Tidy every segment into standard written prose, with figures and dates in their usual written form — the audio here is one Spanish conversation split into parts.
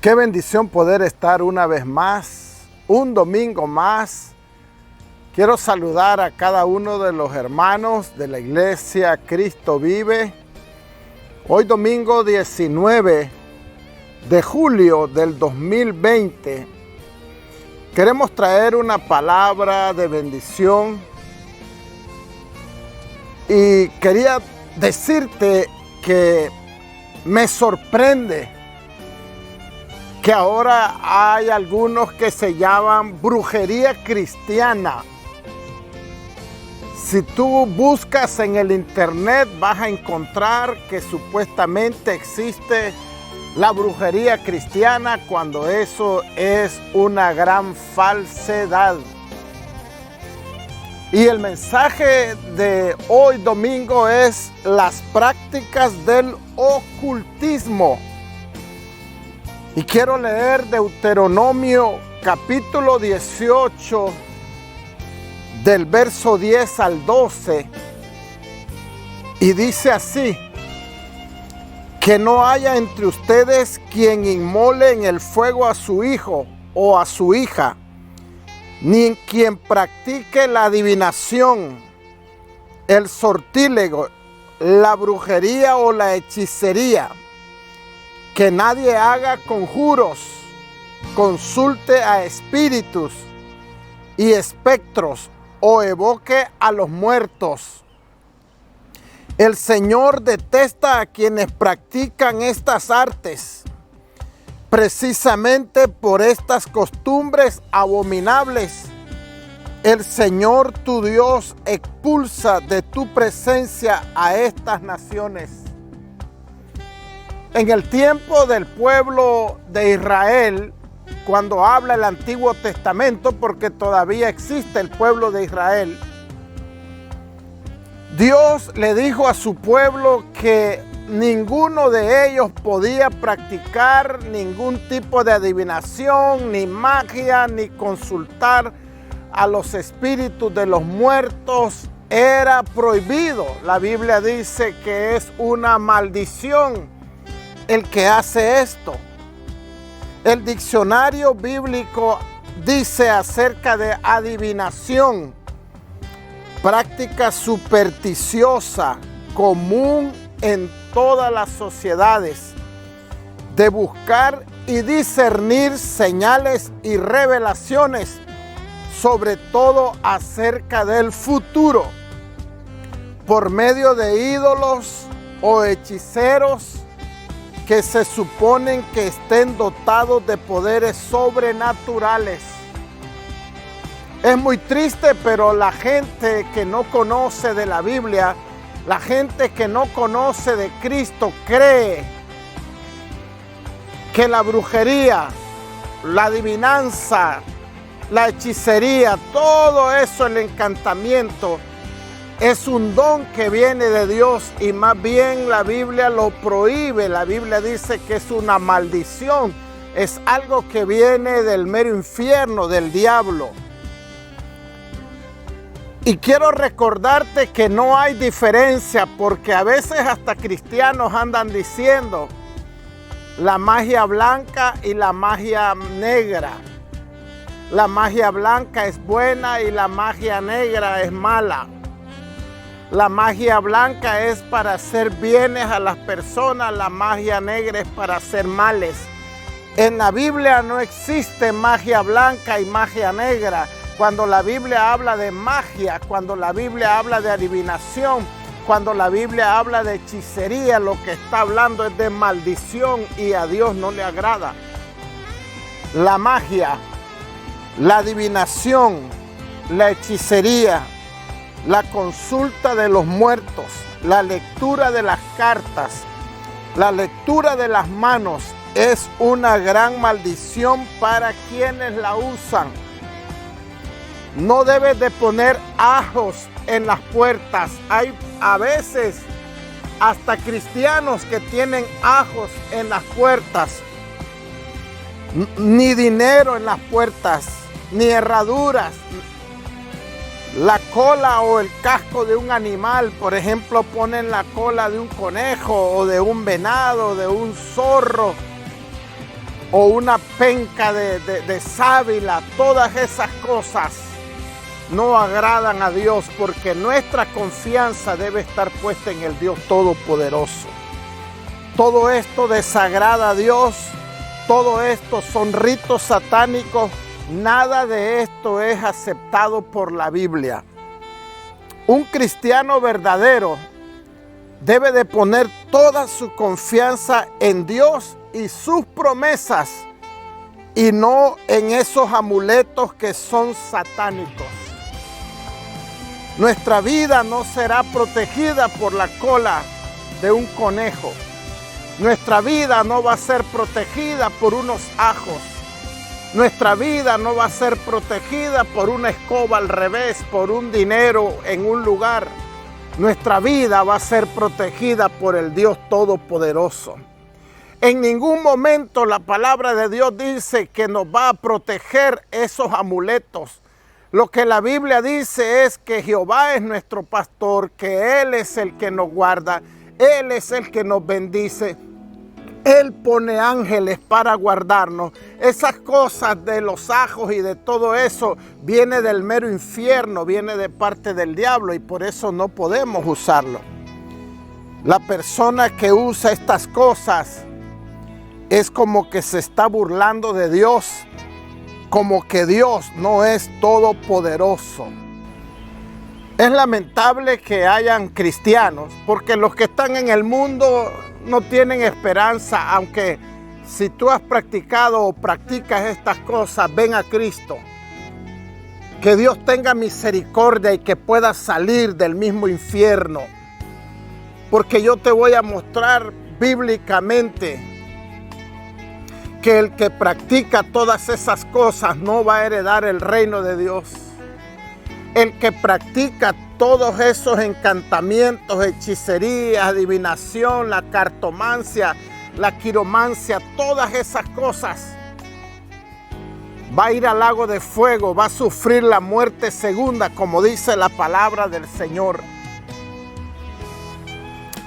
Qué bendición poder estar una vez más, un domingo más. Quiero saludar a cada uno de los hermanos de la iglesia Cristo Vive. Hoy domingo 19 de julio del 2020, queremos traer una palabra de bendición. Y quería decirte que me sorprende que ahora hay algunos que se llaman brujería cristiana. Si tú buscas en el internet vas a encontrar que supuestamente existe la brujería cristiana, cuando eso es una gran falsedad. Y el mensaje de hoy domingo es las prácticas del ocultismo. Y quiero leer Deuteronomio capítulo 18 del verso 10 al 12. Y dice así: que no haya entre ustedes quien inmole en el fuego a su hijo o a su hija, ni quien practique la adivinación, el sortílego, la brujería o la hechicería. Que nadie haga conjuros, consulte a espíritus y espectros o evoque a los muertos. El Señor detesta a quienes practican estas artes. Precisamente por estas costumbres abominables, el Señor tu Dios expulsa de tu presencia a estas naciones. En el tiempo del pueblo de Israel, cuando habla el Antiguo Testamento, porque todavía existe el pueblo de Israel, Dios le dijo a su pueblo que ninguno de ellos podía practicar ningún tipo de adivinación, ni magia, ni consultar a los espíritus de los muertos. Era prohibido. La Biblia dice que es una maldición el que hace esto. El diccionario bíblico dice acerca de adivinación: práctica supersticiosa común en todas las sociedades, de buscar y discernir señales y revelaciones, sobre todo acerca del futuro, por medio de ídolos o hechiceros que se suponen que estén dotados de poderes sobrenaturales. Es muy triste, pero la gente que no conoce de la Biblia, la gente que no conoce de Cristo, cree que la brujería, la adivinanza, la hechicería, todo eso, el encantamiento, es un don que viene de Dios, y más bien la Biblia lo prohíbe. La Biblia dice que es una maldición, es algo que viene del mero infierno, del diablo. Y quiero recordarte que no hay diferencia, porque a veces hasta cristianos andan diciendo la magia blanca y la magia negra. La magia blanca es buena y la magia negra es mala. La magia blanca es para hacer bienes a las personas, la magia negra es para hacer males. En la Biblia no existe magia blanca y magia negra. Cuando la Biblia habla de magia, cuando la Biblia habla de adivinación, cuando la Biblia habla de hechicería, lo que está hablando es de maldición, y a Dios no le agrada. La magia, la adivinación, la hechicería, la consulta de los muertos, la lectura de las cartas, la lectura de las manos, es una gran maldición para quienes la usan. No debes de poner ajos en las puertas. Hay a veces hasta cristianos que tienen ajos en las puertas. Ni dinero en las puertas, ni herraduras. La cola o el casco de un animal, por ejemplo, ponen la cola de un conejo o de un venado, de un zorro. o una penca de sábila, todas esas cosas no agradan a Dios, porque nuestra confianza debe estar puesta en el Dios Todopoderoso. Todo esto desagrada a Dios, todo esto son ritos satánicos, nada de esto es aceptado por la Biblia. Un cristiano verdadero debe de poner toda su confianza en Dios y sus promesas, y no en esos amuletos que son satánicos. Nuestra vida no será protegida por la cola de un conejo. Nuestra vida no va a ser protegida por unos ajos. Nuestra vida no va a ser protegida por una escoba al revés, por un dinero en un lugar. Nuestra vida va a ser protegida por el Dios Todopoderoso. En ningún momento la palabra de Dios dice que nos va a proteger esos amuletos. Lo que la Biblia dice es que Jehová es nuestro pastor, que Él es el que nos guarda, Él es el que nos bendice. Él pone ángeles para guardarnos. Esas cosas de los ajos y de todo eso viene del mero infierno, viene de parte del diablo, y por eso no podemos usarlo. La persona que usa estas cosas es como que se está burlando de Dios, como que Dios no es todopoderoso. Es lamentable que hayan cristianos, porque los que están en el mundo no tienen esperanza, aunque si tú has practicado o practicas estas cosas, ven a Cristo. Que Dios tenga misericordia y que puedas salir del mismo infierno. Porque yo te voy a mostrar bíblicamente que el que practica todas esas cosas no va a heredar el reino de Dios. El que practica todos esos encantamientos, hechicerías, adivinación, la cartomancia, la quiromancia, todas esas cosas, va a ir al lago de fuego, va a sufrir la muerte segunda, como dice la palabra del Señor.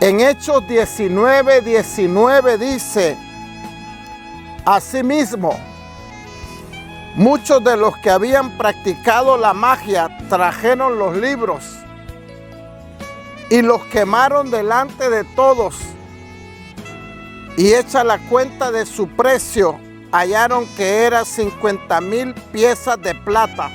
En Hechos 19:19 dice: asimismo, muchos de los que habían practicado la magia trajeron los libros y los quemaron delante de todos, y hecha la cuenta de su precio, hallaron que era 50,000 piezas de plata.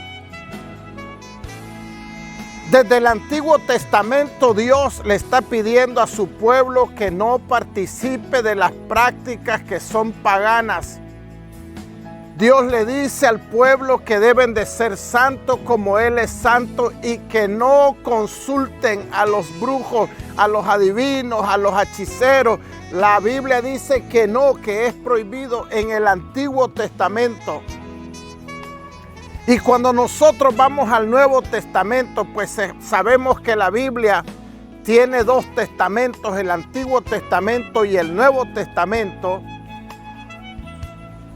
Desde el Antiguo Testamento Dios le está pidiendo a su pueblo que no participe de las prácticas que son paganas. Dios le dice al pueblo que deben de ser santos como Él es santo, y que no consulten a los brujos, a los adivinos, a los hechiceros. La Biblia dice que no, que es prohibido en el Antiguo Testamento. Y cuando nosotros vamos al Nuevo Testamento, pues sabemos que la Biblia tiene dos testamentos, el Antiguo Testamento y el Nuevo Testamento.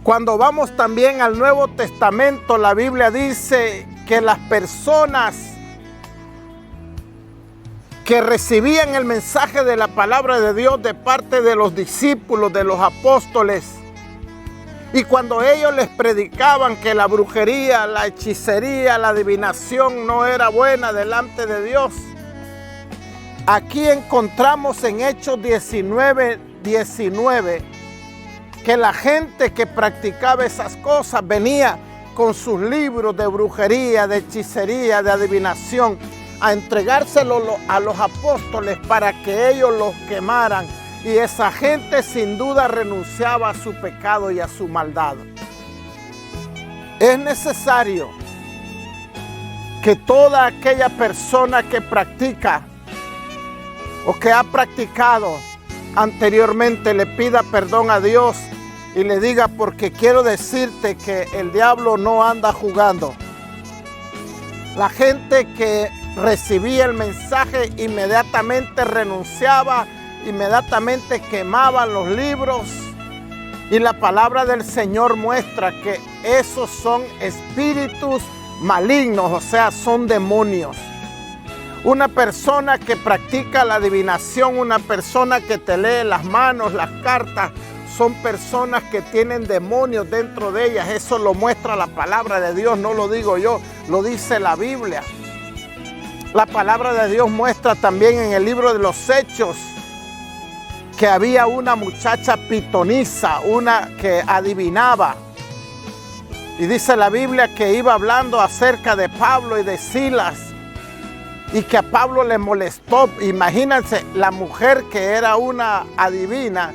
Cuando vamos también al Nuevo Testamento, la Biblia dice que las personas que recibían el mensaje de la palabra de Dios de parte de los discípulos, de los apóstoles, y cuando ellos les predicaban que la brujería, la hechicería, la adivinación no era buena delante de Dios, aquí encontramos en Hechos 19:19 que la gente que practicaba esas cosas venía con sus libros de brujería, de hechicería, de adivinación, a entregárselo a los apóstoles para que ellos los quemaran. Y esa gente sin duda renunciaba a su pecado y a su maldad. Es necesario que toda aquella persona que practica o que ha practicado anteriormente le pida perdón a Dios y le diga: porque quiero decirte que el diablo no anda jugando. La gente que recibía el mensaje inmediatamente renunciaba, inmediatamente quemaban los libros, y la palabra del Señor muestra que esos son espíritus malignos, o sea, son demonios. Una persona que practica la adivinación, una persona que te lee las manos, las cartas, son personas que tienen demonios dentro de ellas. Eso lo muestra la palabra de Dios, no lo digo yo, lo dice la Biblia. La palabra de Dios muestra también en el libro de los Hechos que había una muchacha pitonisa, una que adivinaba. Y dice la Biblia que iba hablando acerca de Pablo y de Silas y que a Pablo le molestó. Imagínense, la mujer que era una adivina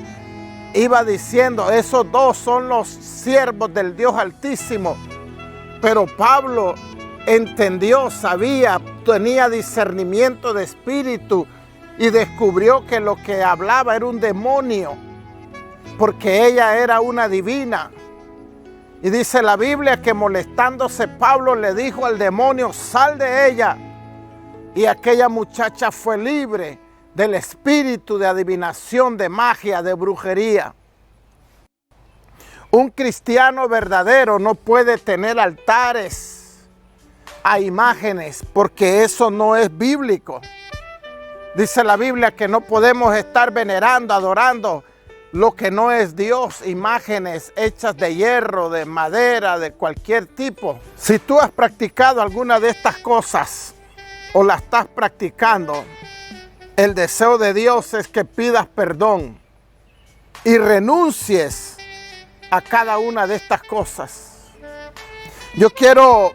iba diciendo, esos dos son los siervos del Dios Altísimo. Pero Pablo entendió, sabía, tenía discernimiento de espíritu y descubrió que lo que hablaba era un demonio, porque ella era una divina. Y dice la Biblia que molestándose Pablo le dijo al demonio, sal de ella. Y aquella muchacha fue libre del espíritu de adivinación, de magia, de brujería. Un cristiano verdadero no puede tener altares a imágenes, porque eso no es bíblico. Dice la Biblia que no podemos estar venerando, adorando lo que no es Dios, imágenes hechas de hierro, de madera, de cualquier tipo. Si tú has practicado alguna de estas cosas o la estás practicando, el deseo de Dios es que pidas perdón y renuncies a cada una de estas cosas. Yo quiero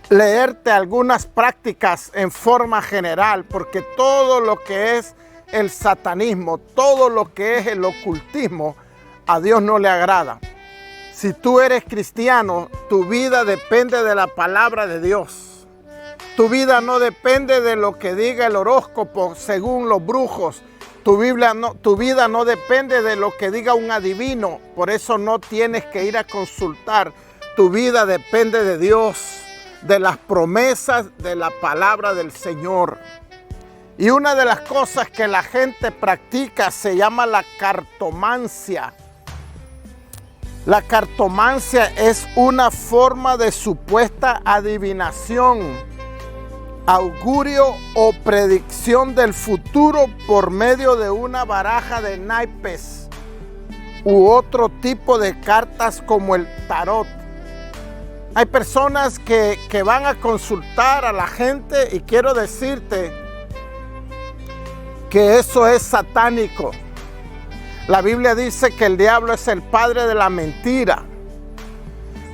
leerte algunas prácticas en forma general, porque todo lo que es el satanismo, todo lo que es el ocultismo, a Dios no le agrada. Si tú eres cristiano, tu vida depende de la palabra de Dios. Tu vida no depende de lo que diga el horóscopo según los brujos. Tu vida no depende de lo que diga un adivino. Por eso no tienes que ir a consultar. Tu vida depende de Dios, de las promesas de la palabra del Señor. Y una de las cosas que la gente practica se llama la cartomancia. La cartomancia es una forma de supuesta adivinación, augurio o predicción del futuro por medio de una baraja de naipes u otro tipo de cartas como el tarot. Hay personas que van a consultar a la gente y quiero decirte que eso es satánico. La Biblia dice que el diablo es el padre de la mentira.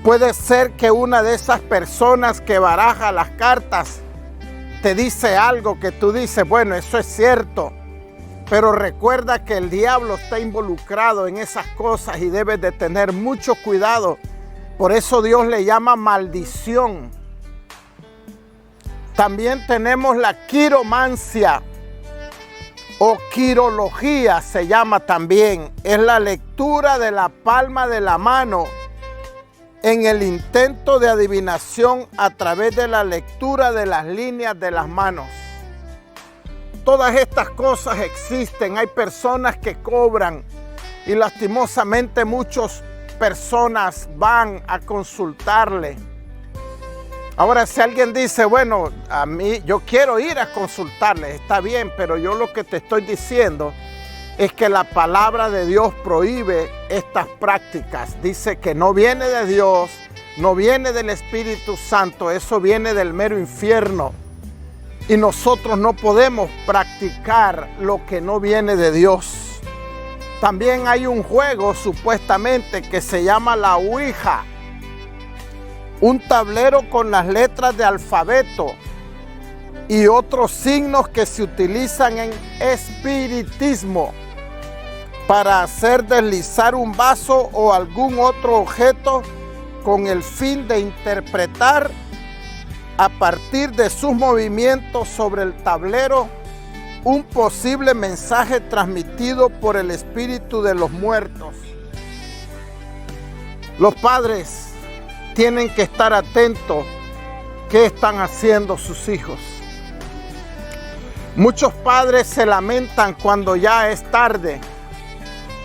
Puede ser que una de esas personas que baraja las cartas te dice algo que tú dices, bueno, eso es cierto. Pero recuerda que el diablo está involucrado en esas cosas y debes de tener mucho cuidado. Por eso Dios le llama maldición. También tenemos la quiromancia o quirología, se llama también. Es la lectura de la palma de la mano en el intento de adivinación a través de la lectura de las líneas de las manos. Todas estas cosas existen. Hay personas que cobran y lastimosamente muchas personas van a consultarle. Ahora, si alguien dice, bueno, a mí yo quiero ir a consultarle, está bien, pero yo lo que te estoy diciendo es que la palabra de Dios prohíbe estas prácticas. Dice que no viene de Dios, no viene del Espíritu Santo, eso viene del mero infierno. Y nosotros no podemos practicar lo que no viene de Dios. También hay un juego supuestamente que se llama la Ouija. Un tablero con las letras de alfabeto y otros signos que se utilizan en espiritismo para hacer deslizar un vaso o algún otro objeto con el fin de interpretar a partir de sus movimientos sobre el tablero un posible mensaje transmitido por el espíritu de los muertos. Los padres tienen que estar atentos qué están haciendo sus hijos. Muchos padres se lamentan cuando ya es tarde,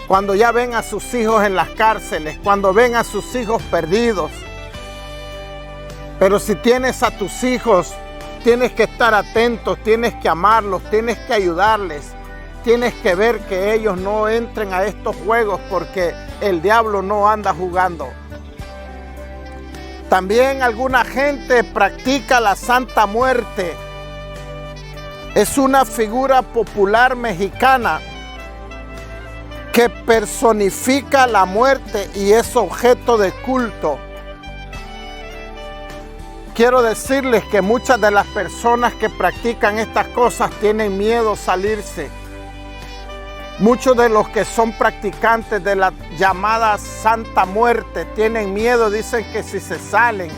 cuando ya ven a sus hijos en las cárceles, cuando ven a sus hijos perdidos. Pero si tienes a tus hijos, tienes que estar atentos, tienes que amarlos, tienes que ayudarles. tienes que ver que ellos no entren a estos juegos porque el diablo no anda jugando. También alguna gente practica la Santa Muerte. Es una figura popular mexicana que personifica la muerte y es objeto de culto. Quiero decirles que muchas de las personas que practican estas cosas tienen miedo a salirse. Muchos de los que son practicantes de la llamada Santa Muerte tienen miedo, dicen que si se salen,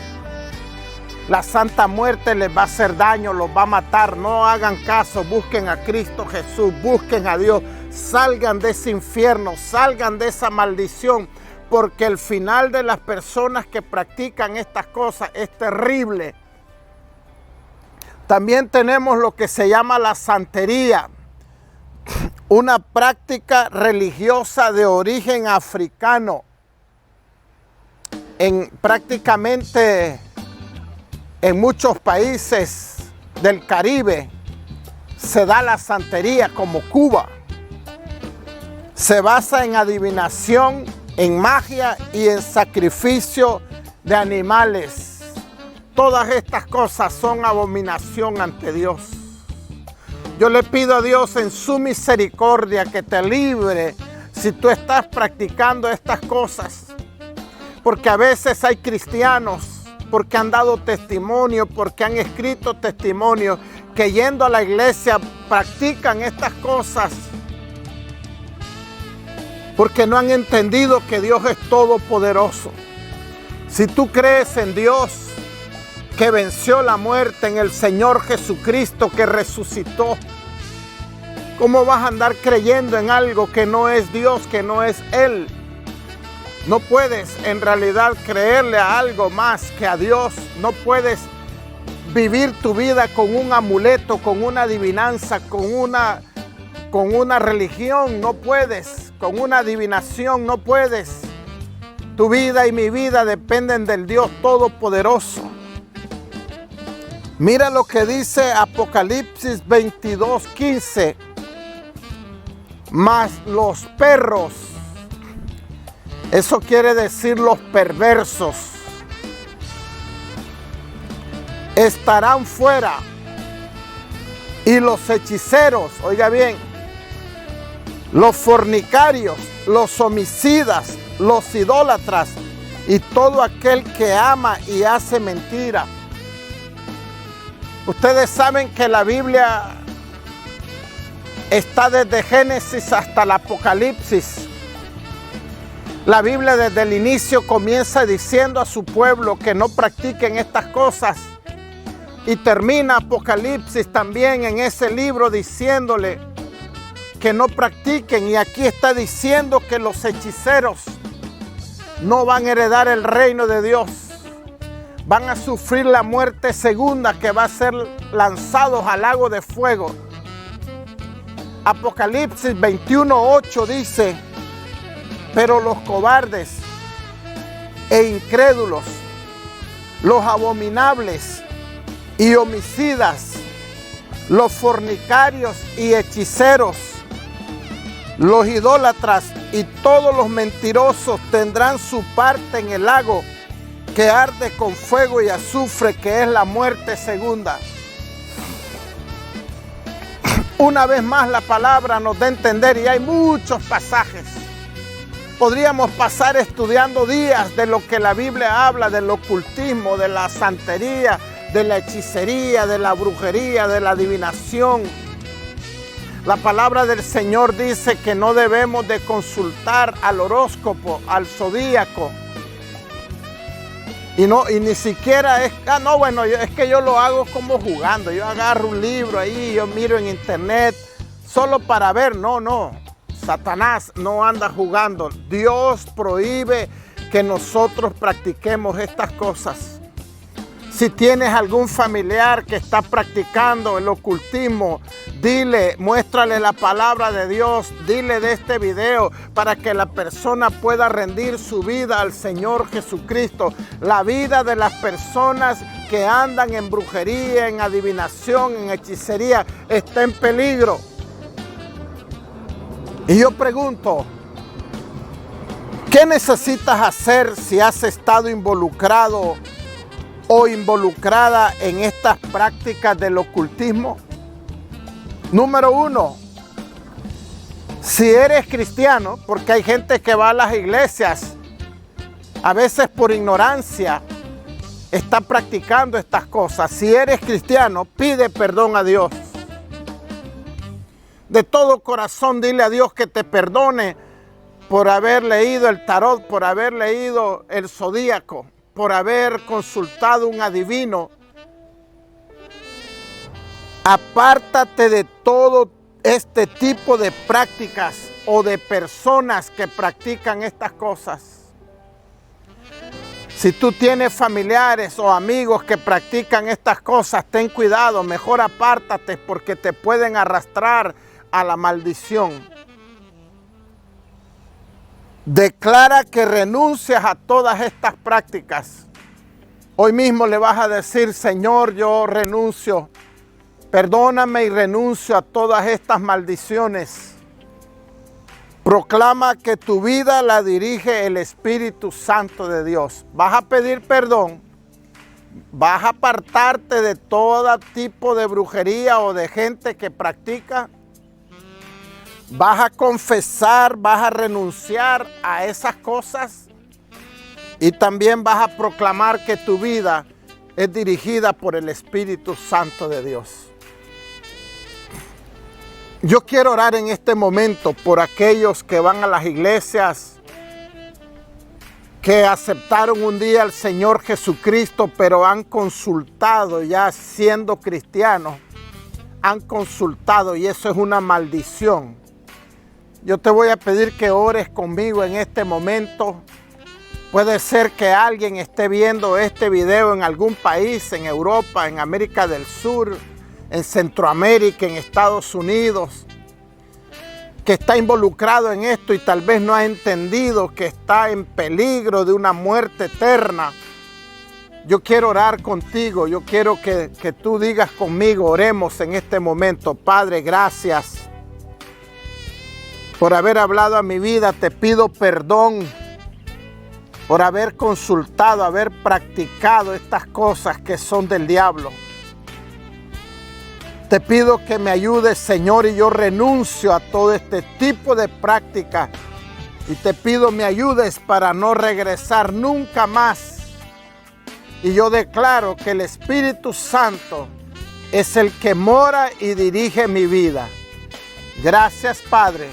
la Santa Muerte les va a hacer daño, los va a matar. No hagan caso, busquen a Cristo Jesús, busquen a Dios, salgan de ese infierno, salgan de esa maldición, porque el final de las personas que practican estas cosas es terrible. También tenemos lo que se llama la santería, una práctica religiosa de origen africano. Prácticamente en muchos países del Caribe se da la santería, como Cuba. Se basa en adivinación, en magia y en sacrificio de animales. Todas estas cosas son abominación ante Dios. Yo le pido a Dios en su misericordia que te libre si tú estás practicando estas cosas. Porque a veces hay cristianos, porque han dado testimonio, porque han escrito testimonio, que yendo a la iglesia practican estas cosas. Porque no han entendido que Dios es todopoderoso. Si tú crees en Dios, que venció la muerte, en el Señor Jesucristo que resucitó, ¿cómo vas a andar creyendo en algo que no es Dios, que no es Él? No puedes en realidad creerle a algo más que a Dios. No puedes vivir tu vida con un amuleto, con una adivinanza, con una religión. No puedes, con una adivinación no puedes. Tu vida y mi vida dependen del Dios Todopoderoso. Mira lo que dice Apocalipsis 22:15. Mas los perros, eso quiere decir los perversos, estarán fuera. Y los hechiceros, oiga bien, los fornicarios, los homicidas, los idólatras y todo aquel que ama y hace mentira. Ustedes saben que la Biblia está desde Génesis hasta el Apocalipsis. La Biblia desde el inicio comienza diciendo a su pueblo que no practiquen estas cosas. Y termina Apocalipsis también en ese libro diciéndole que no practiquen. Y aquí está diciendo que los hechiceros no van a heredar el reino de Dios. Van a sufrir la muerte segunda, que va a ser lanzados al lago de fuego. Apocalipsis 21:8 dice: pero los cobardes e incrédulos, los abominables y homicidas, los fornicarios y hechiceros, los idólatras y todos los mentirosos tendrán su parte en el lago que arde con fuego y azufre, que es la muerte segunda. Una vez más la palabra nos da a entender, y hay muchos pasajes. Podríamos pasar estudiando días de lo que la Biblia habla, del ocultismo, de la santería, de la hechicería, de la brujería, de la adivinación. La palabra del Señor dice que no debemos de consultar al horóscopo, al zodíaco. Y ni siquiera es, es que yo lo hago como jugando. Yo agarro un libro ahí, yo miro en internet, solo para ver. No. Satanás no anda jugando. Dios prohíbe que nosotros practiquemos estas cosas. Si tienes algún familiar que está practicando el ocultismo, dile, muéstrale la palabra de Dios, dile de este video para que la persona pueda rendir su vida al Señor Jesucristo. La vida de las personas que andan en brujería, en adivinación, en hechicería, está en peligro. Y yo pregunto, ¿qué necesitas hacer si has estado involucrado o involucrada en estas prácticas del ocultismo? Número 1, si eres cristiano, porque hay gente que va a las iglesias, a veces por ignorancia, está practicando estas cosas. Si eres cristiano, pide perdón a Dios. De todo corazón dile a Dios que te perdone por haber leído el tarot, por haber leído el zodíaco, por haber consultado un adivino. Apártate de todo este tipo de prácticas o de personas que practican estas cosas. Si tú tienes familiares o amigos que practican estas cosas, ten cuidado, mejor apártate porque te pueden arrastrar a la maldición. Declara que renuncias a todas estas prácticas. Hoy mismo le vas a decir, Señor, yo renuncio. Perdóname y renuncio a todas estas maldiciones. Proclama que tu vida la dirige el Espíritu Santo de Dios. Vas a pedir perdón. Vas a apartarte de todo tipo de brujería o de gente que practica. Vas a confesar, vas a renunciar a esas cosas. Y también vas a proclamar que tu vida es dirigida por el Espíritu Santo de Dios. Yo quiero orar en este momento por aquellos que van a las iglesias, que aceptaron un día al Señor Jesucristo, pero han consultado ya siendo cristianos, han consultado y eso es una maldición. Yo te voy a pedir que ores conmigo en este momento. Puede ser que alguien esté viendo este video en algún país, en Europa, en América del Sur, en Centroamérica, en Estados Unidos, que está involucrado en esto y tal vez no ha entendido que está en peligro de una muerte eterna. Yo quiero orar contigo, yo quiero que tú digas conmigo, oremos en este momento. Padre, gracias por haber hablado a mi vida, te pido perdón por haber consultado, haber practicado estas cosas que son del diablo. Te pido que me ayudes, Señor, y yo renuncio a todo este tipo de práctica. Y te pido me ayudes para no regresar nunca más. Y yo declaro que el Espíritu Santo es el que mora y dirige mi vida. Gracias, Padre,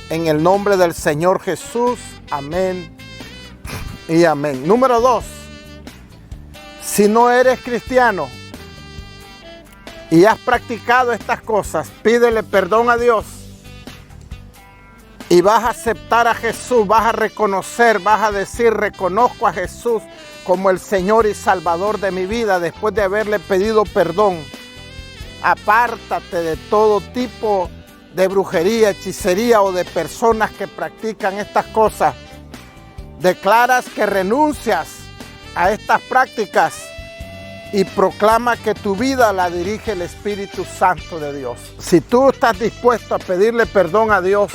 en el nombre del Señor Jesús. Amén y amén. Número 2. Si no eres cristiano y has practicado estas cosas, pídele perdón a Dios y vas a aceptar a Jesús, vas a reconocer, vas a decir, reconozco a Jesús como el Señor y Salvador de mi vida después de haberle pedido perdón. Apártate de todo tipo de brujería, hechicería o de personas que practican estas cosas. Declaras que renuncias a estas prácticas y proclama que tu vida la dirige el Espíritu Santo de Dios. Si tú estás dispuesto a pedirle perdón a Dios,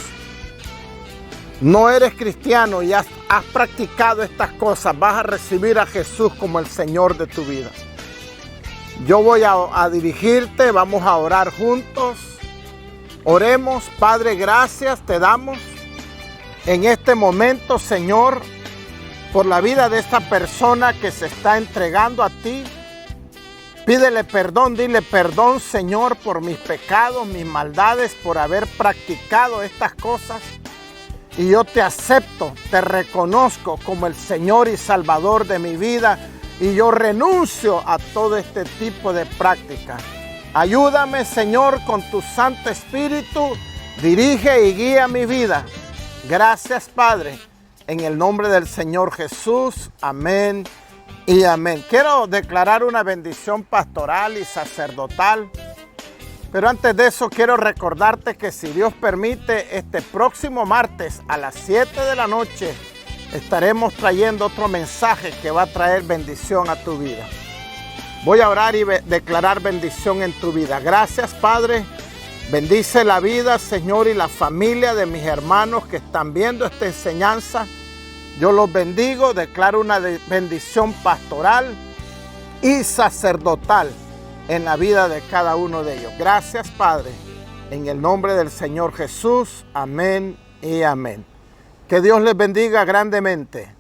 no eres cristiano y has practicado estas cosas, vas a recibir a Jesús como el Señor de tu vida. Yo voy a dirigirte, vamos a orar juntos. Oremos. Padre, gracias te damos en este momento, Señor, por la vida de esta persona que se está entregando a ti. Pídele perdón, dile perdón, Señor, por mis pecados, mis maldades, por haber practicado estas cosas. Y yo te acepto, te reconozco como el Señor y Salvador de mi vida. Y yo renuncio a todo este tipo de práctica. Ayúdame, Señor, con tu Santo Espíritu. Dirige y guía mi vida. Gracias, Padre. En el nombre del Señor Jesús. Amén y amén. Quiero declarar una bendición pastoral y sacerdotal. Pero antes de eso quiero recordarte que si Dios permite, este próximo martes a las 7 de la noche estaremos trayendo otro mensaje que va a traer bendición a tu vida. Voy a orar y declarar bendición en tu vida. Gracias, Padre, Bendice la vida, Señor, y la familia de mis hermanos que están viendo esta enseñanza. Yo los bendigo, declaro una bendición pastoral y sacerdotal en la vida de cada uno de ellos. Gracias, Padre, en el nombre del Señor Jesús. Amén y amén. Que Dios les bendiga grandemente.